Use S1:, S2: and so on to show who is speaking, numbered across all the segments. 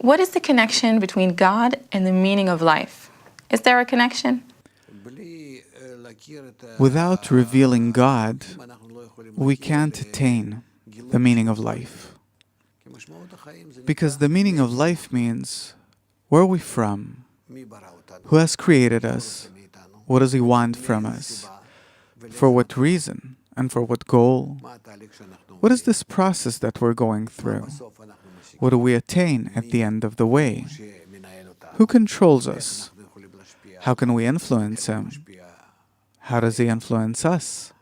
S1: What is the connection between God and the meaning of life? Is there a connection?
S2: Without revealing God, we can't attain the meaning of life. Because the meaning of life means, where are we from? Who has created us? What does He want from us? For what reason? And for what goal? What is this process that we're going through? What do we attain at the end of the way? Who controls us? How can we influence Him? How does He influence us?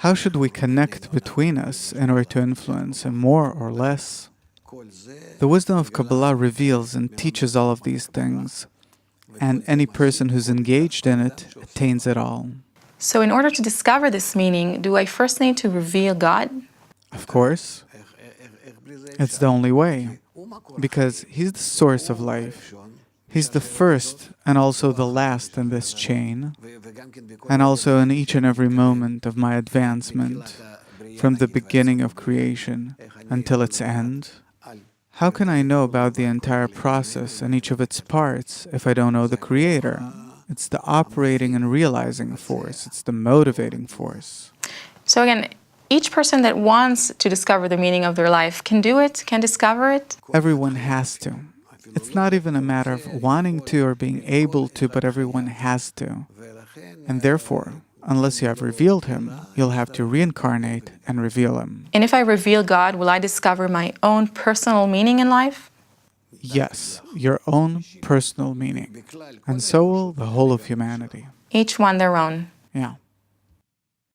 S2: How should we connect between us in order to influence Him more or less? The wisdom of Kabbalah reveals and teaches all of these things, and any person who's engaged in it attains it all.
S1: So in order to discover this meaning, do I first need to reveal God?
S2: Of course. It's the only way, because He's the source of life. He's the first and also the last in this chain, and also in each and every moment of my advancement, from the beginning of creation until its end. How can I know about the entire process and each of its parts if I don't know the Creator? It's the operating and realizing force. It's the motivating force.
S1: So again, each person that wants to discover the meaning of their life can do it, can discover it?
S2: Everyone has to. It's not even a matter of wanting to or being able to, but everyone has to. And therefore, unless you have revealed Him, you'll have to reincarnate and reveal Him.
S1: And if I reveal God, will I discover my own personal meaning in life?
S2: Yes, your own personal meaning. And so will the whole of humanity.
S1: Each one their own.
S2: Yeah.